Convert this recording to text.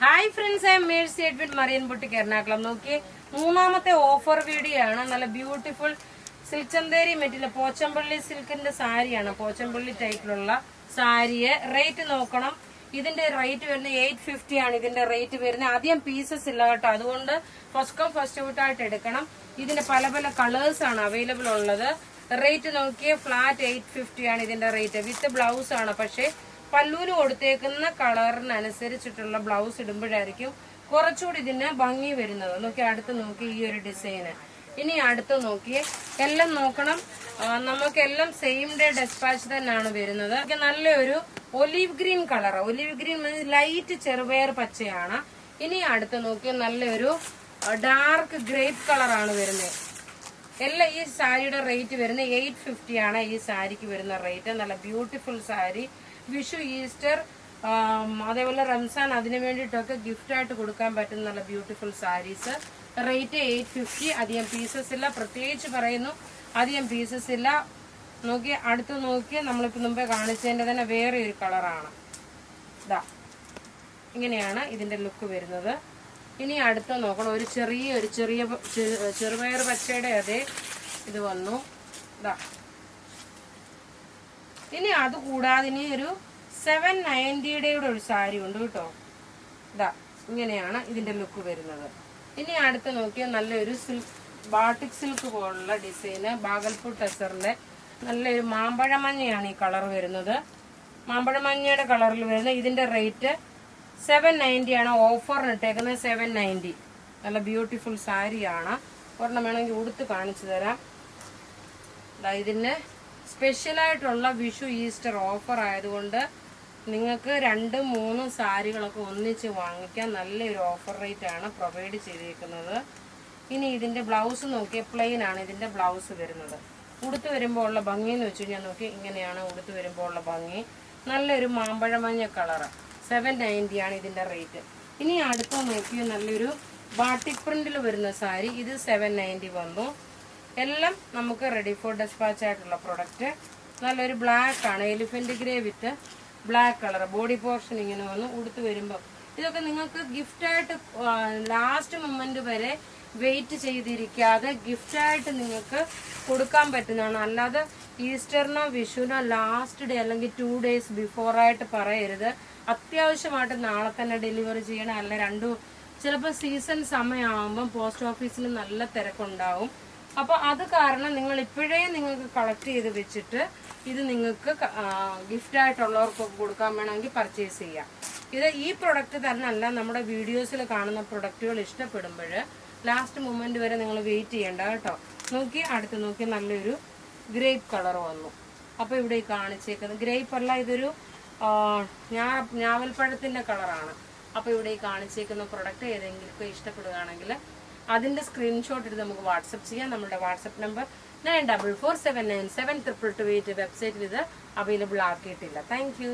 Hi friends, I am Mercy Edwin Marian boutique Ernakulam. നോക്കി, മൂന്നാമത്തെ offer video ആണ്. നല്ല beautiful silk Chanderi material Pochampally സിൽക്കിന്റെ സാരിയാണ്. പോച്ചമ്പള്ളി ടൈപ്പിലുള്ള സാരിയെ റേറ്റ് നോക്കണം. ഇതിന്റെ റേറ്റ് വരുന്നത് 850 ആണ്. ഇതിന്റെ റേറ്റ് വരുന്നത് അധികം പീസസ് ഇല്ല കേട്ടോ, അതുകൊണ്ട് ഫസ്റ്റ് കം ഫസ്റ്റ് ഔട്ട് ആയിട്ട് എടുക്കണം. ഇതിന്റെ പല പല കളേഴ്സ് ആണ് അവൈലബിൾ ഉള്ളത്. റേറ്റ് നോക്കിയ ഫ്ലാറ്റ് 850 ആണ് ഇതിന്റെ റേറ്റ്. വിത്ത് ബ്ലൗസ് ആണ്. പക്ഷേ പല്ലൂന് കൊടുത്തേക്കുന്ന കളറിനനുസരിച്ചിട്ടുള്ള ബ്ലൗസ് ഇടുമ്പോഴായിരിക്കും കുറച്ചുകൂടി ഇതിന് ഭംഗി വരുന്നത്. നോക്കി, അടുത്ത് നോക്കി ഈ ഒരു ഡിസൈന്. ഇനി അടുത്ത് നോക്കി, എല്ലാം നോക്കണം. നമുക്കെല്ലാം സെയിം ഡേ ഡെസ്പാച്ച് തന്നെയാണ് വരുന്നത്. നല്ലൊരു olive green colour. Olive green light ചെറുപയർ പച്ചയാണ്. ഇനി അടുത്ത് നോക്കി, നല്ലൊരു ഡാർക്ക് ഗ്രേപ്പ് കളറാണ് വരുന്നത്. എല്ലാം ഈ സാരിയുടെ റേറ്റ് വരുന്നത് 850 ആണ്. ഈ സാരിക്ക് വരുന്ന റേറ്റ്. നല്ല ബ്യൂട്ടിഫുൾ സാരി. വിഷു, ഈസ്റ്റർ, അതേപോലെ റംസാൻ, അതിനു വേണ്ടിയിട്ടൊക്കെ ഗിഫ്റ്റ് ആയിട്ട് കൊടുക്കാൻ പറ്റുന്ന നല്ല ബ്യൂട്ടിഫുൾ സാരീസ്. റേറ്റ് 850. അധികം പീസസ് ഇല്ല. പ്രത്യേകിച്ച് പറയുന്നു, അധികം പീസസ് ഇല്ല. നോക്കി, അടുത്ത് നോക്കി, നമ്മളിപ്പോ മുമ്പേ കാണിച്ചതിന്റെ തന്നെ വേറെ ഒരു കളറാണ്. ഇതാ, ഇങ്ങനെയാണ് ഇതിന്റെ ലുക്ക് വരുന്നത്. ഇനി അടുത്ത് നോക്കണം, ഒരു ചെറുപയർ പച്ചയുടെ അതേ ഇത് വന്നു. ഇതാ, ഇനി അത് കൂടാതെ ഇനി ഒരു 790യുടെ ഒരു സാരി ഉണ്ട് കേട്ടോ. ഇതാ, ഇങ്ങനെയാണ് ഇതിന്റെ ലുക്ക് വരുന്നത്. ഇനി അടുത്ത് നോക്കിയാൽ നല്ലൊരു സിൽക്ക്, ബാട്ടിക് സിൽക്ക് പോലുള്ള ഡിസൈന്, ബാഗൽപൂർ ടെസറിന്റെ നല്ലൊരു മാമ്പഴമഞ്ഞയാണ് ഈ കളർ വരുന്നത്. മാമ്പഴമഞ്ഞയുടെ കളറിൽ വരുന്നത്. ഇതിന്റെ റേറ്റ് 790 ആണ്. ഓഫറിന് ഇട്ടേക്കുന്നത് 790. നല്ല ബ്യൂട്ടിഫുൾ സാരിയാണ്. ഒരെണ്ണം വേണമെങ്കിൽ ഉടുത്ത് കാണിച്ചു തരാം. ഇതിന് സ്പെഷ്യലായിട്ടുള്ള വിഷു ഈസ്റ്റർ ഓഫർ ആയതുകൊണ്ട് നിങ്ങൾക്ക് 2-3 സാരികളൊക്കെ ഒന്നിച്ച് വാങ്ങിക്കാൻ നല്ലൊരു ഓഫർ റേറ്റ് ആണ് പ്രൊവൈഡ് ചെയ്തിരിക്കുന്നത്. ഇനി ഇതിന്റെ ബ്ലൗസ് നോക്കിയാൽ പ്ലെയിൻ ആണ് ഇതിന്റെ ബ്ലൗസ് വരുന്നത്. ഉടുത്ത് വരുമ്പോൾ ഉള്ള ഭംഗി എന്ന് വെച്ച് കഴിഞ്ഞാൽ നോക്കി, ഇങ്ങനെയാണ് ഉടുത്ത് വരുമ്പോൾ ഉള്ള ഭംഗി. നല്ലൊരു മാമ്പഴമഞ്ഞ കളറ്. 790 ആണ് ഇതിന്റെ റേറ്റ്. ഇനി അടുത്ത നോക്കിയാൽ നല്ലൊരു ബാട്ടിക് പ്രിന്റിൽ വരുന്ന സാരി. ഇത് 790 വന്നു. എല്ലാം നമുക്ക് റെഡി ഫോർ ഡെസ്പാച്ച് ആയിട്ടുള്ള പ്രൊഡക്റ്റ്. നല്ലൊരു ബ്ലാക്ക് ആണ്, എലിഫന്റ് ഗ്രേ വിത്ത് ബ്ലാക്ക് കളർ. ബോഡി പോർഷൻ ഇങ്ങനെ വന്നു. ഉടുത്ത് വരുമ്പോൾ ഇതൊക്കെ നിങ്ങൾക്ക് ഗിഫ്റ്റായിട്ട് ലാസ്റ്റ് മൊമെന്റ് വരെ വെയിറ്റ് ചെയ്തിരിക്കാതെ ഗിഫ്റ്റായിട്ട് നിങ്ങൾക്ക് കൊടുക്കാൻ പറ്റുന്നതാണ്. അല്ലാതെ ഈസ്റ്ററിനോ വിഷുവിനോ ലാസ്റ്റ് ഡേ അല്ലെങ്കിൽ 2 days ബിഫോറായിട്ട് പറയരുത്. അത്യാവശ്യമായിട്ട് നാളെ തന്നെ ഡെലിവറി ചെയ്യണം. അല്ല ചിലപ്പോൾ സീസൺ സമയമാകുമ്പം പോസ്റ്റ് ഓഫീസിൽ നല്ല തിരക്കുണ്ടാവും. അപ്പോൾ അത് കാരണം നിങ്ങൾ ഇപ്പോഴേ നിങ്ങൾക്ക് കളക്ട് ചെയ്ത് വെച്ചിട്ട് ഇത് നിങ്ങൾക്ക് ഗിഫ്റ്റായിട്ടുള്ളവർക്കൊക്കെ കൊടുക്കാൻ വേണമെങ്കിൽ പർച്ചേസ് ചെയ്യാം. ഈ പ്രൊഡക്റ്റ് തന്നെ അല്ല, നമ്മുടെ വീഡിയോസിൽ കാണുന്ന പ്രൊഡക്റ്റുകൾ ഇഷ്ടപ്പെടുമ്പോൾ ലാസ്റ്റ് മൊമെന്റ് വരെ നിങ്ങൾ വെയിറ്റ് ചെയ്യേണ്ട കേട്ടോ. നോക്കി, അടുത്ത് നോക്കി, നല്ലൊരു ഗ്രേപ്പ് കളർ വന്നു. അപ്പോൾ ഇവിടെ ഈ കാണിച്ചേക്കുന്നത് ഗ്രേപ്പ് അല്ല, ഇതൊരു ഞാവൽപ്പഴത്തിന്റെ കളറാണ്. അപ്പോൾ ഇവിടെ ഈ കാണിച്ചേക്കുന്ന പ്രൊഡക്റ്റ് ഏതെങ്കിലും ഇഷ്ടപ്പെടുകയാണെങ്കിൽ അതിന്റെ സ്ക്രീൻഷോട്ട് എടുത്ത് നമുക്ക് വാട്സപ്പ് ചെയ്യാം. നമ്മുടെ വാട്സപ്പ് നമ്പർ 9447972228. വെബ്സൈറ്റിൽ ഇത് അവൈലബിൾ ആക്കിയിട്ടില്ല. Thank you.